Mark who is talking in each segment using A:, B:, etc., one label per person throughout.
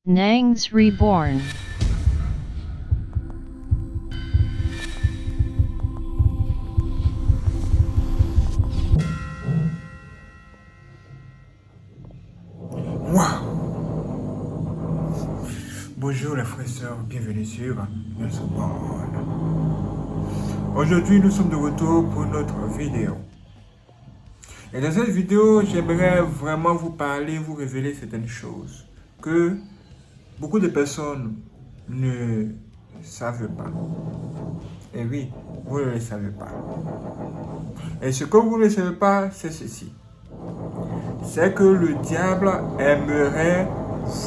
A: Nangs Reborn.
B: Bonjour les frères et sœurs, bienvenue sur notre bande. Aujourd'hui nous sommes de retour pour notre vidéo. Et dans cette vidéo, j'aimerais vraiment vous parler, vous révéler certaines choses que beaucoup de personnes ne savent pas. Et oui, vous ne le savez pas. Et ce que vous ne savez pas, c'est ceci. C'est que le diable aimerait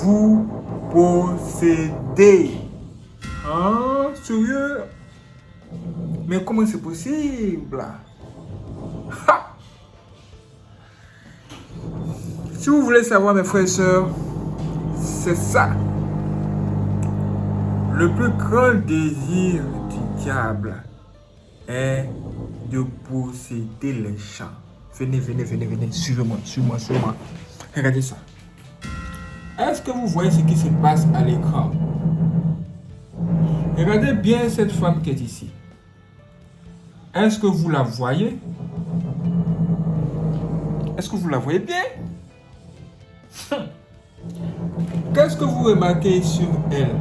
B: vous posséder. Ah, sérieux? Mais comment c'est possible? Ha! Si vous voulez savoir, mes frères et sœurs, c'est ça. Le plus grand désir du diable est de posséder les gens. Venez, suivez-moi. Regardez ça. Est-ce que vous voyez ce qui se passe à l'écran? Regardez bien cette femme qui est ici. Est-ce que vous la voyez? Est-ce que vous la voyez bien? Qu'est-ce que vous remarquez sur elle?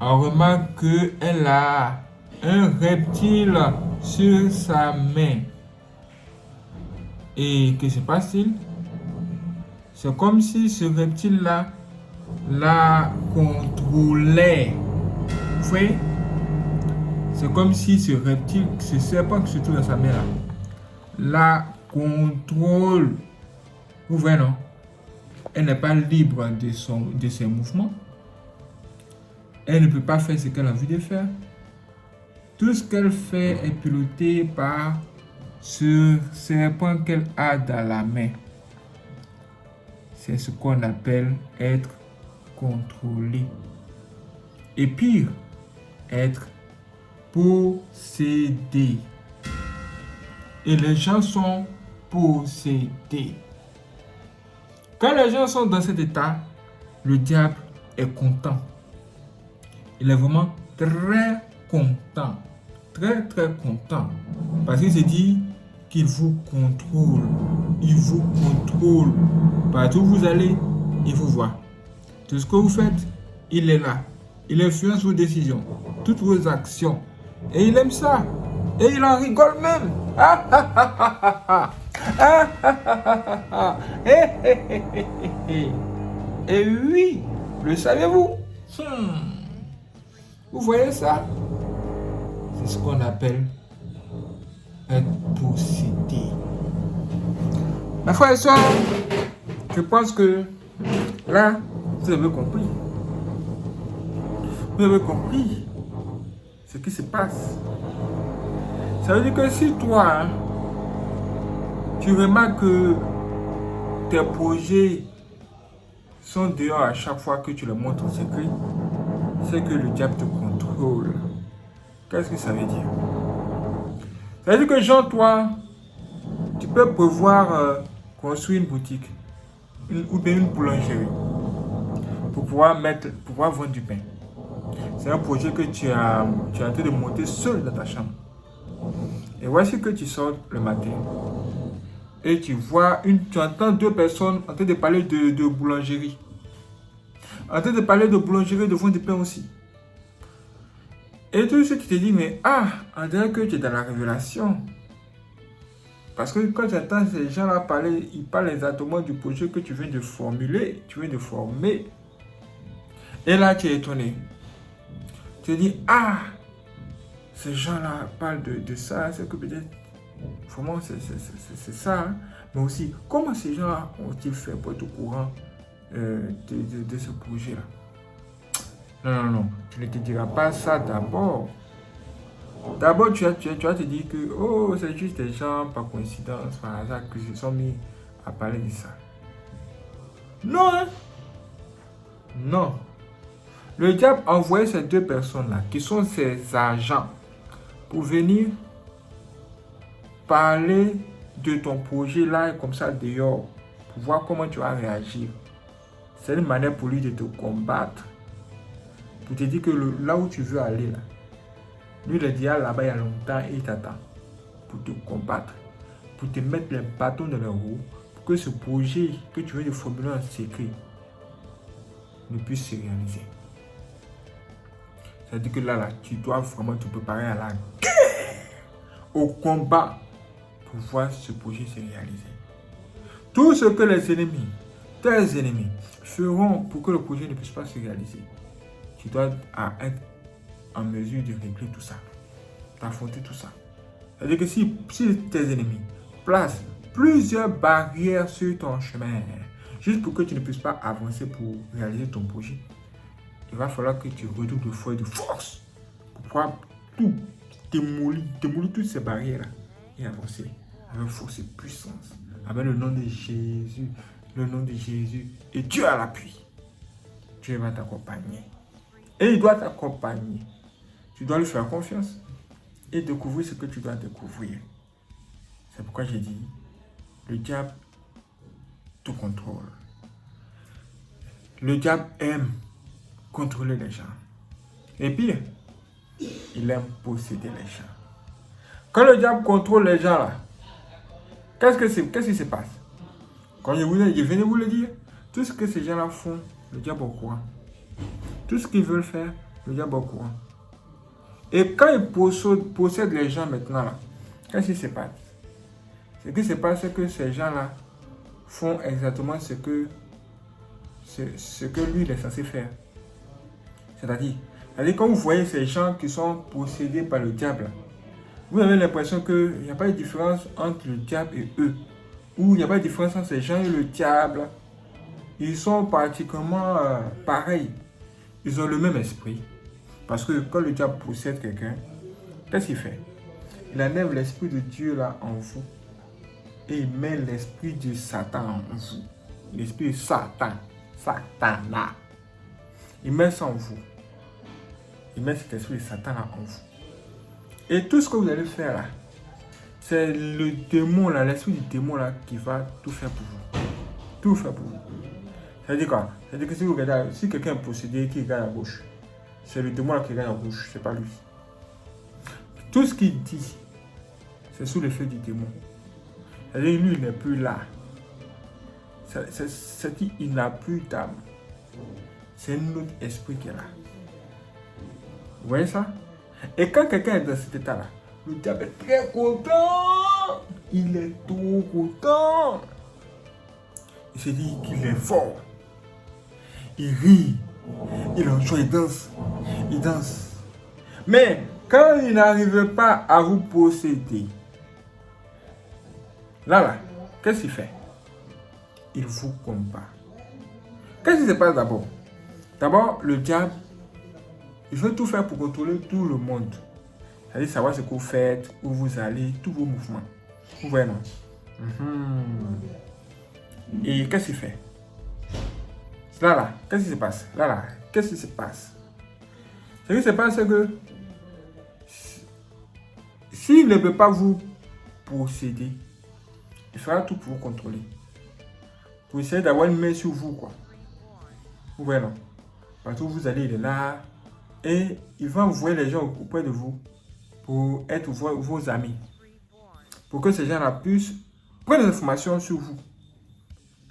B: On remarque qu'elle a un reptile sur sa main. Et que se passe-t-il? C'est comme si ce reptile-là la contrôlait. Vous voyez? C'est comme si ce reptile, ce serpent qui se trouve dans sa main là, la contrôle. Vous voyez, non? Elle n'est pas libre de ses mouvements. Elle ne peut pas faire ce qu'elle a envie de faire. Tout ce qu'elle fait est piloté par ce serpent qu'elle a dans la main. C'est ce qu'on appelle être contrôlé. Et pire, être possédé. Et les gens sont possédés. Quand les gens sont dans cet état, le diable est content. Il est vraiment très content. Très content. Parce qu'il se dit qu'il vous contrôle. Il vous contrôle. Partout où vous allez, il vous voit. Tout ce que vous faites, il est là. Il influence vos décisions, toutes vos actions. Et il aime ça. Et il en rigole même. Et oui, le saviez-vous? Vous voyez ça? C'est ce qu'on appelle être possédé. Ma frère et soeur, je pense que là, vous avez compris. Vous avez compris ce qui se passe. Ça veut dire que si toi, tu remarques que tes projets sont dehors à chaque fois que tu les montres en secret, c'est que le diable te contrôle. Qu'est-ce que ça veut dire? Ça veut dire que genre toi, tu peux prévoir construire une boutique ou bien une boulangerie pour pouvoir vendre du pain. C'est un projet que tu es en train de monter seul dans ta chambre. Et voici que tu sors le matin et tu entends deux personnes en train de parler de boulangerie. En train de parler de boulangerie, de vendre du pain aussi. Et tout ce qui te dit, mais on dirait que tu es dans la révélation. Parce que quand tu entends ces gens-là parler, ils parlent exactement du projet que tu viens de formuler, tu viens de former. Et là, tu es étonné. Tu te dis, ces gens-là parlent de ça, c'est que peut-être, vraiment, c'est ça. Hein? Mais aussi, comment ces gens ont-ils fait pour être au courant de ce projet-là? Non, tu ne te diras pas ça d'abord. D'abord, tu vas te dire que, c'est juste des gens, par coïncidence, par hasard, qui se sont mis à parler de ça. Non, hein? Non. Le diable a envoyé ces deux personnes-là, qui sont ses agents, pour venir parler de ton projet là, comme ça, dehors, pour voir comment tu vas réagir. C'est une manière pour lui de te combattre. Pour te dire que là où tu veux aller, là, lui, il est déjà là-bas il y a longtemps et il t'attend pour te combattre, pour te mettre les bâtons dans les roues, pour que ce projet que tu veux de formuler en secret ne puisse se réaliser. C'est-à-dire que là, tu dois vraiment te préparer à la guerre, au combat, pour voir ce projet se réaliser. Tout ce que les ennemis, tes ennemis, feront pour que le projet ne puisse pas se réaliser, tu dois être en mesure de régler tout ça, d'affronter tout ça. C'est-à-dire que si tes ennemis placent plusieurs barrières sur ton chemin, juste pour que tu ne puisses pas avancer pour réaliser ton projet, il va falloir que tu redoubles de foi et de force pour pouvoir tout démolir toutes ces barrières-là et avancer avec force et puissance, avec le nom de Jésus, et Dieu à l'appui. Dieu va t'accompagner. Et il doit t'accompagner. Tu dois lui faire confiance et découvrir ce que tu dois découvrir. C'est pourquoi j'ai dit, le diable te contrôle. Le diable aime contrôler les gens. Et pire, il aime posséder les gens. Quand le diable contrôle les gens là, qu'est-ce qui se passe? Quand je viens de vous le dire, tout ce que ces gens là font, le diable est au courant. Tout ce qu'ils veulent faire, le diable est au courant. Et quand ils possèdent les gens maintenant là, qu'est-ce qui se passe? Ce qui se passe, c'est que ces gens là font exactement ce que lui il est censé faire. C'est-à-dire, quand vous voyez ces gens qui sont possédés par le diable, vous avez l'impression qu'il n'y a pas de différence entre le diable et eux. Ou il n'y a pas de différence entre ces gens et le diable. Ils sont pratiquement pareils. Ils ont le même esprit. Parce que quand le diable possède quelqu'un, qu'est-ce qu'il fait? Il enlève l'esprit de Dieu là en vous. Et il met l'esprit de Satan en vous. L'esprit de Satan. Satana. Il met ça en vous. Il met cet esprit de Satan là en vous. Et tout ce que vous allez faire là, c'est le démon là, l'esprit du démon là qui va tout faire pour vous. Tout faire pour vous. Ça veut dire quoi? Ça veut dire que si vous regardez, si quelqu'un est possédé qui regarde à gauche, c'est le démon là qui regarde à gauche, c'est pas lui. Tout ce qu'il dit, c'est sous l'effet du démon. C'est-à-dire lui, il n'est plus là. C'est-à-dire qu'il n'a plus d'âme. C'est un autre esprit qui est là. Vous voyez ça? Et quand quelqu'un est dans cet état-là, le diable est très content. Il est trop content. Il se dit qu'il est fort. Il rit. Il enjoie, il danse. Il danse. Mais quand il n'arrive pas à vous posséder, là, qu'est-ce qu'il fait? Il vous combat. Qu'est-ce qui se passe d'abord? D'abord, le diable, il veut tout faire pour contrôler tout le monde. C'est-à-dire savoir ce que vous faites, où vous allez, tous vos mouvements. Vous voyez, non? Et qu'est-ce qu'il fait? Là, qu'est-ce qui se passe? Là, qu'est-ce qui se passe? Ce qui se passe, c'est que s'il ne peut pas vous posséder, il fera tout pour vous contrôler. Pour essayer d'avoir une main sur vous, quoi. Vous voyez, non? Partout où vous allez, il est là. Et il va envoyer les gens auprès de vous pour être vos amis. Pour que ces gens-là puissent prendre des informations sur vous.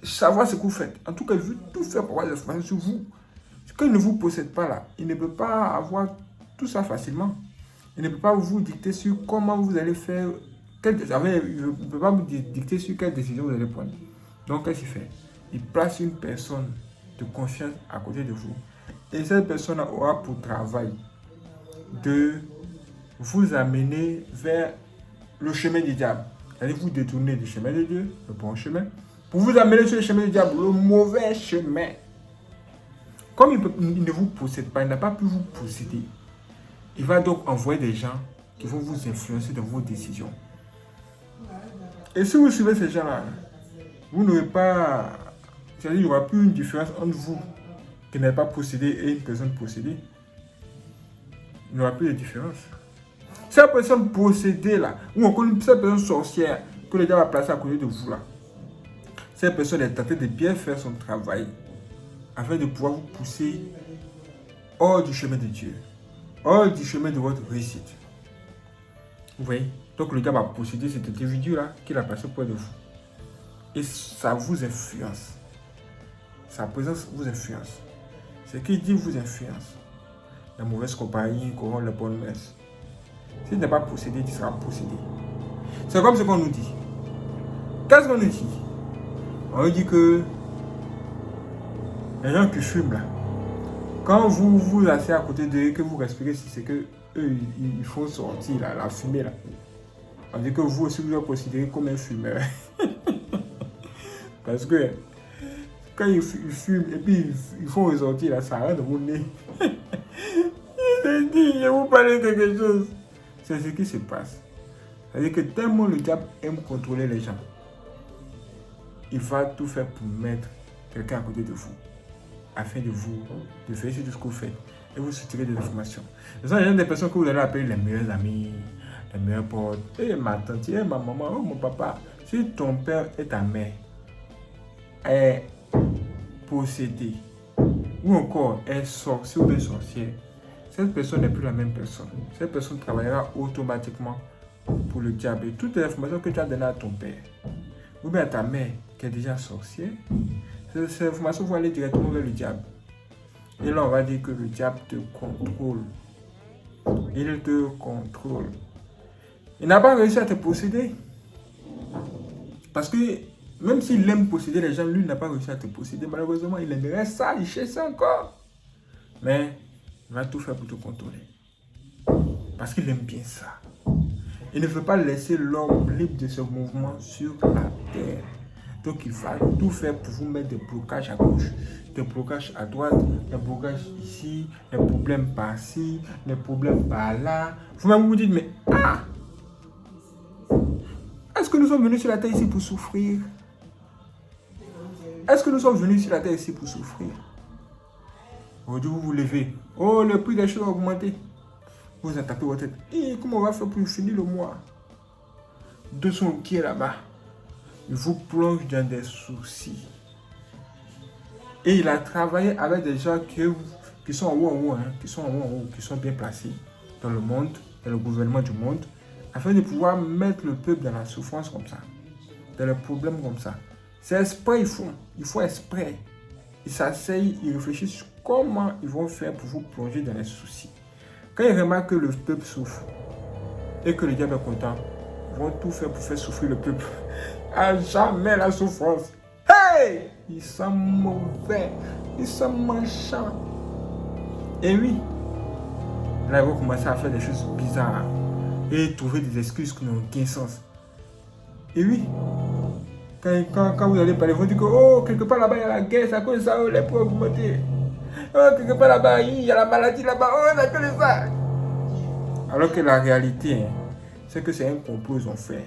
B: Savoir ce que vous faites. En tout cas, il veut tout faire pour avoir des informations sur vous. Quand il ne vous possède pas là, il ne peut pas avoir tout ça facilement. Il ne peut pas vous dicter sur comment vous allez faire. Il ne peut pas vous dicter sur quelle décision vous allez prendre. Donc, qu'est-ce qu'il fait? Il place une personne de confiance à côté de vous. Et cette personne aura pour travail de vous amener vers le chemin du diable. C'est-à-dire vous détourner du chemin de Dieu, le bon chemin, pour vous amener sur le chemin du diable, le mauvais chemin. Comme il ne vous possède pas, il n'a pas pu vous posséder, il va donc envoyer des gens qui vont vous influencer dans vos décisions. Et si vous suivez ces gens-là, vous n'aurez pas... C'est-à-dire qu'il n'y aura plus une différence entre vous qui n'avez pas possédé et une personne possédée. Il n'y aura plus de différence. Cette personne possédée là, ou encore cette personne sorcière que le diable a placée à côté de vous là, cette personne est tentée de bien faire son travail. afin de pouvoir vous pousser hors du chemin de Dieu, hors du chemin de votre réussite. Vous voyez? Donc le diable a possédé cet individu-là qu'il a passé près de vous. Et ça vous influence. Sa présence vous influence. Ce qu'il dit vous influence. La mauvaise compagnie corrompt les bonnes mœurs. S'il n'est pas possédé, tu seras possédé. C'est comme ce qu'on nous dit. Qu'est-ce qu'on nous dit? On nous dit que les gens qui fument là, quand vous vous asseyez à côté d'eux, que vous respirez, c'est que eux ils font sortir là, la fumée là. On dit que vous aussi vous êtes considéré comme un fumeur. Parce que quand ils fument et puis ils font ressortir là, ça rentre dans mon nez. Je vous parle de quelque chose. C'est ce qui se passe. C'est-à-dire que tellement le diable aime contrôler les gens, il va tout faire pour mettre quelqu'un à côté de vous, afin de faire tout ce que vous faites et vous soutirer des informations. Il y a des personnes que vous allez appeler les meilleurs amis, les meilleurs potes. Et ma tante, et ma maman, oh mon papa. Si ton père et ta mère est possédé, ou encore est sorcier ou bien sorcière, cette personne n'est plus la même personne. Cette personne travaillera automatiquement pour le diable. Et toutes les informations que tu as données à ton père, ou bien à ta mère qui est déjà sorcière, ces informations vont aller directement vers le diable. Et là, on va dire que le diable te contrôle. Il te contrôle. Il n'a pas réussi à te posséder. Parce que même s'il aime posséder les gens, lui n'a pas réussi à te posséder. Malheureusement, il aimerait ça, il cherche ça encore. Mais il va tout faire pour te contrôler. Parce qu'il aime bien ça. Il ne veut pas laisser l'homme libre de ce mouvement sur la terre. Donc il va tout faire pour vous mettre des blocages à gauche, des blocages à droite, des blocages ici, des problèmes par-ci, des problèmes par-là. Vous-même vous dites, mais est-ce que nous sommes venus sur la terre ici pour souffrir? Est-ce que nous sommes venus sur la terre ici pour souffrir? Aujourd'hui vous vous levez, oh le prix des choses a augmenté. Vous vous tapez votre tête, comment on va faire pour finir le mois? De son pied là-bas. Il vous plonge dans des soucis. Et il a travaillé avec des gens qui sont en haut, qui sont bien placés dans le monde, dans le gouvernement du monde, afin de pouvoir mettre le peuple dans la souffrance comme ça, dans les problèmes comme ça. C'est exprès, ils font exprès. Ils s'asseyent, ils réfléchissent comment ils vont faire pour vous plonger dans les soucis. Quand ils remarquent que le peuple souffre et que le diable est content, ils vont tout faire pour faire souffrir le peuple. À jamais la souffrance. Hey! Ils sont mauvais. Ils sont méchants. Et oui, là, ils vont commencer à faire des choses bizarres et trouver des excuses qui n'ont aucun sens. Et oui, quand vous allez parler, ils vont dire que oh, quelque part là-bas, il y a la guerre, c'est à cause de ça, oh, les prix ont augmenté. Oh, quelque part là-bas, il y a la maladie là-bas, oh, c'est à cause de ça. Alors que la réalité, c'est que c'est un complot qu'ils ont fait.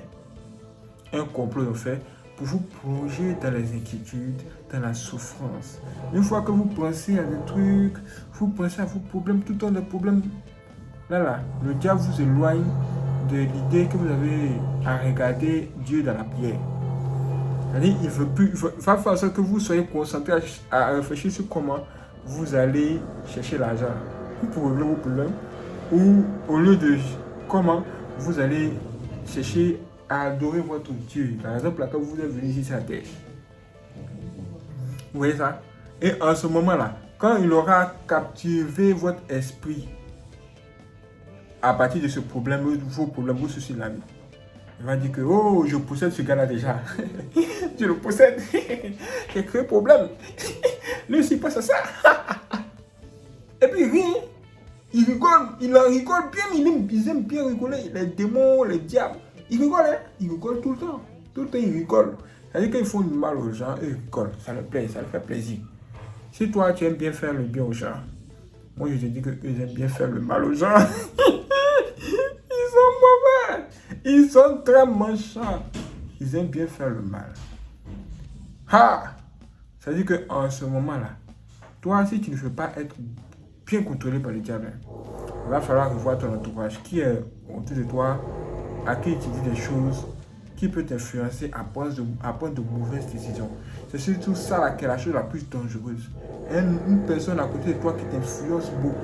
B: Un complot ont fait pour vous plonger dans les inquiétudes, dans la souffrance. Une fois que vous pensez à des trucs, vous pensez à vos problèmes, tout le temps des problèmes, là, le diable vous éloigne de l'idée que vous avez à regarder Dieu dans la prière. C'est-à-dire, il va faire en sorte que vous soyez concentré à réfléchir sur comment vous allez chercher l'argent pour régler vos problèmes, ou au lieu de comment vous allez chercher à adorer votre Dieu, par exemple, là, quand vous êtes venu ici sur la terre. Vous voyez ça? Et en ce moment-là, quand il aura captivé votre esprit à partir de ce problème, vos problèmes, vos soucis de la vie, il va dire que, oh, je possède ce gars-là déjà. Je le possède. J'ai créé un problème. Lui aussi passe à ça. Et puis rien. Il rigole. Il en rigole bien. Ils aiment bien rigoler. Les démons, les diables. Ils rigolent, hein. Ils rigolent tout le temps. Tout le temps, ils rigolent. C'est-à-dire qu'ils font du mal aux gens, ils rigolent. Ça leur plaît, ça leur fait plaisir. Si toi, tu aimes bien faire le bien aux gens, moi, je te dis qu'eux aiment bien faire le mal aux gens. Ils sont mauvais. Ils sont très méchants. Ils aiment bien faire le mal. C'est-à-dire qu'en ce moment-là, toi, si tu ne veux pas être bien contrôlé par le diable, il va falloir revoir ton entourage. Qui est autour de toi, à qui tu dis des choses qui peut t'influencer à prendre de mauvaises décisions. C'est surtout ça là, qui est la chose la plus dangereuse. Une personne à côté de toi qui t'influence beaucoup.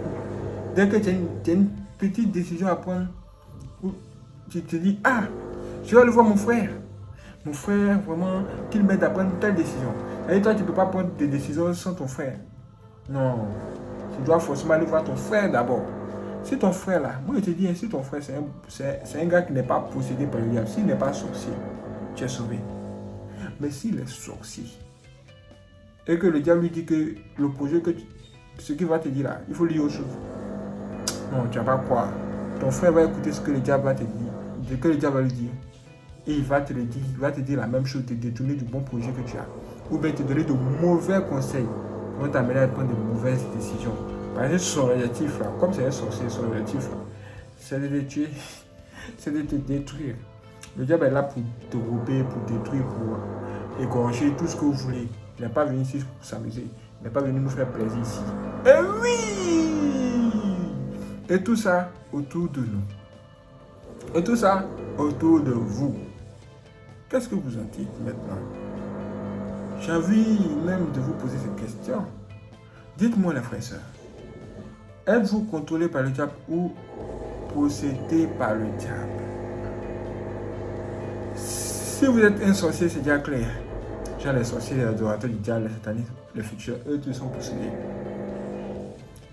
B: Dès que tu as une petite décision à prendre, où tu te dis, ah, je vais aller voir mon frère. Mon frère, vraiment, qu'il m'aide à prendre telle décision. Et toi, tu ne peux pas prendre des décisions sans ton frère. Non, tu dois forcément aller voir ton frère d'abord. Si ton frère là, moi je te dis, si ton frère c'est un gars qui n'est pas possédé par le diable, s'il n'est pas sorcier, tu es sauvé. Mais s'il est sorcier, et que le diable lui dit que le projet ce qu'il va te dire là, il faut lire autre chose. Non, tu ne vas pas croire. Ton frère va écouter ce que le diable va te dire, ce que le diable va lui dire. Et il va te le dire, il va te dire la même chose, te détourner du bon projet que tu as. Ou bien te donner de mauvais conseils, qui vont t'amener à prendre de mauvaises décisions. Par exemple, son objectif là, comme c'est un sorcier, son objectif là, c'est de te tuer, c'est de te détruire. Le diable est là pour te rouber, pour détruire, pour égorger tout ce que vous voulez. Il n'est pas venu ici pour s'amuser. Il n'est pas venu nous faire plaisir ici. Et oui! Et tout ça autour de nous. Et tout ça autour de vous. Qu'est-ce que vous en dites maintenant? J'ai envie même de vous poser cette question. Dites-moi les frères et sœurs. Êtes-vous contrôlé par le diable ou possédé par le diable? Si vous êtes un sorcier, c'est déjà clair. Genre les sorciers, les adorateurs du diable, les satanistes, les futurs, eux tous sont possédés.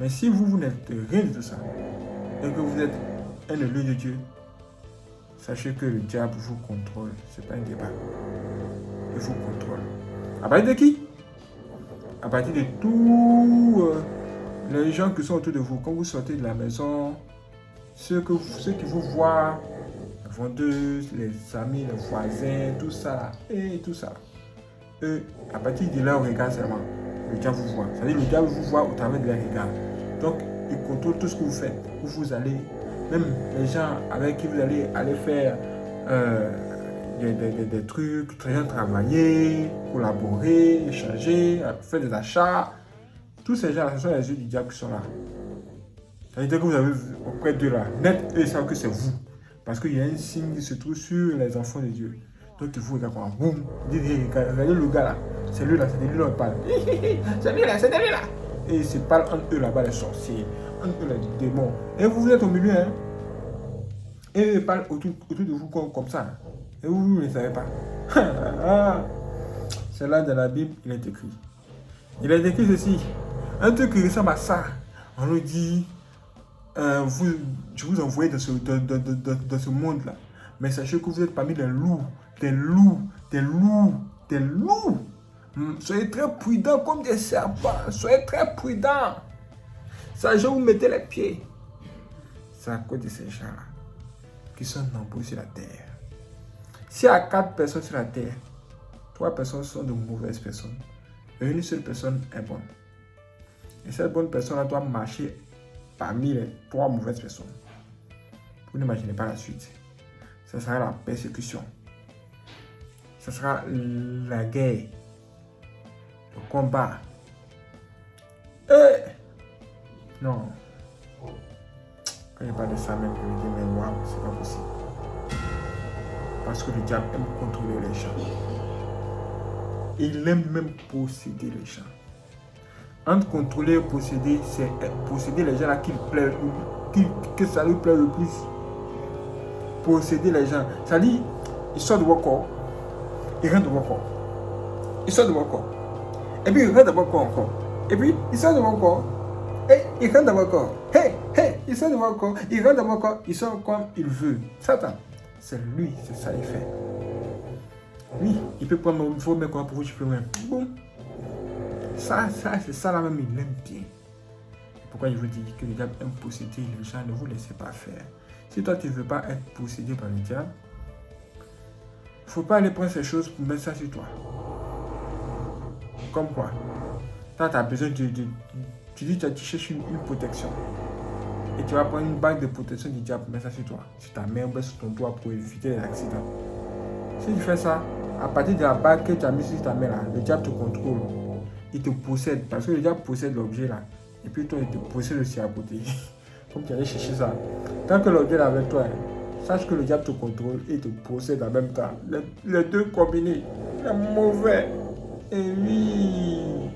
B: Mais si vous n'êtes rien de tout ça, et que vous êtes un élu de Dieu, sachez que le diable vous contrôle. Ce n'est pas un débat. Il vous contrôle. À partir de qui? À partir de tous les gens qui sont autour de vous. Quand vous sortez de la maison, ceux qui vous voient, les vendeuses, les amis, les voisins, tout ça, et tout ça. Eux, à partir de leur regard seulement, le diable vous voit. C'est-à-dire le diable vous voit au travers de leur regard. Donc, il contrôle tout ce que vous faites. Où vous allez, même les gens avec qui vous allez faire des trucs, très bien travailler, collaborer, échanger, faire des achats. Tous ces gens-là, ce sont les yeux du diable qui sont là. C'est-à-dire que vous avez auprès d'eux là, net, eux savent que c'est vous. Parce qu'il y a un signe qui se trouve sur les enfants de Dieu. Donc il vous regarde comme boum, regardez le gars là, c'est lui là, c'est de lui là, on parle. C'est lui là, c'est de lui là. Et ils se parlent entre eux là-bas, les sorciers, entre eux là, les démons. Et vous êtes au milieu, hein. Et ils parlent autour de vous comme ça. Et vous ne savez pas. C'est là dans la Bible, il est écrit. Il est écrit ceci. Un truc qui ressemble à ça. On nous dit, je vous envoie dans ce monde-là. Mais sachez que vous êtes parmi les loups. Des loups. Soyez très prudents comme des serpents. Soyez très prudents. Sachez où vous mettez les pieds. C'est à cause de ces gens-là qui sont nombreux sur la terre. S'il y a 4 personnes sur la terre, 3 personnes sont de mauvaises personnes. Et une seule personne est bonne. Et cette bonne personne-là doit marcher parmi les 3 mauvaises personnes. Vous n'imaginez pas la suite. Ce sera la persécution. Ce sera la guerre. Le combat. Non. Quand je parle de ça, même, je me dis, mais waouh, c'est pas possible. Parce que le diable aime contrôler les gens. Il aime même posséder les gens. Entre contrôler et posséder, c'est posséder les gens là que ça lui plaît le plus. Posséder les gens. Ça dit, il sort de votre corps, il rentre de votre corps. Il sort de votre corps. Et puis il rentre dans votre corps encore. Et puis il sort de votre corps. Et il rentre dans votre corps. Il sort de votre corps. Il rentre dans votre corps. Il sort comme il veut. Satan, c'est lui, c'est ça il fait. Oui, il peut prendre vos mains pour vous, je peux même. Boum. Ça, c'est ça là même, il aime bien. Pourquoi je vous dis que le diable aime posséder les gens, ne vous laissez pas faire. Si toi tu ne veux pas être possédé par le diable, il ne faut pas aller prendre ces choses pour mettre ça sur toi. Comme quoi, toi tu as besoin tu dis tu cherches une protection. Et tu vas prendre une bague de protection du diable pour mettre ça sur toi. Sur ta main ou sur ton doigt pour éviter les accidents. Si tu fais ça, à partir de la bague que tu as mise sur ta main là, le diable te contrôle. Il te possède parce que le diable possède l'objet là. Et puis toi, il te possède aussi à côté. Comme tu allais chercher ça. Tant que l'objet est avec toi, Sache que le diable te contrôle et te possède en même temps. Les deux combinés. C'est mauvais. Et oui,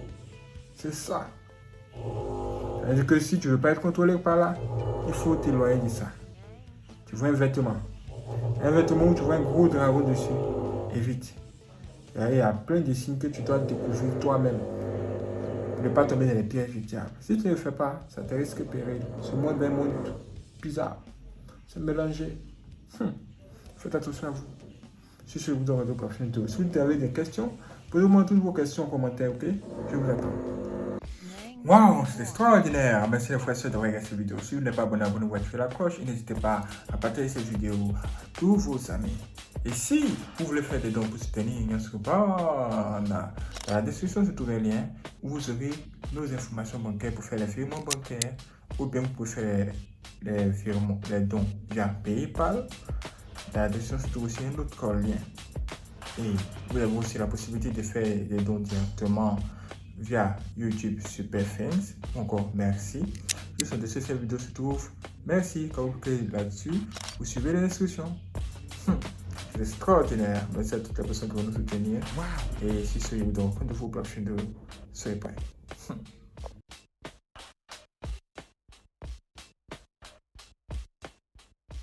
B: c'est ça. C'est-à-dire que si tu ne veux pas être contrôlé par là, il faut t'éloigner de ça. Tu vois un vêtement où tu vois un gros dragon dessus, évite. Il y a plein de signes que tu dois découvrir toi-même pour ne pas tomber dans les pièges du diable. Si tu ne le fais pas, ça te risque péril. Ce monde est un monde bizarre. C'est mélangé. Faites attention à vous. Je suis vous dans votre prochaine vidéo. Si vous avez des questions, posez-moi toutes vos questions en commentaire, ok? Je vous attends. Waouh, c'est extraordinaire! Merci les frères et sœurs d'avoir regardé cette vidéo. Si vous n'êtes pas abonné, abonnez-vous, activez la cloche et n'hésitez pas à partager cette vidéo à tous vos amis. Et si vous voulez faire des dons pour soutenir dans la description se trouve un lien où vous aurez nos informations bancaires pour faire les virements bancaires ou bien vous pouvez faire les dons via PayPal. Dans la description se trouve aussi un autre lien. Et vous avez aussi la possibilité de faire des dons directement via YouTube Super Fans. Encore merci. Juste en dessous de cette vidéo se trouve. Merci. Quand vous cliquez là-dessus, vous suivez les instructions. C'est extraordinaire. Merci à toutes les personnes qui vont nous soutenir. Et si ce vous donne compte de vos prochaines vidéos, soyez prêts.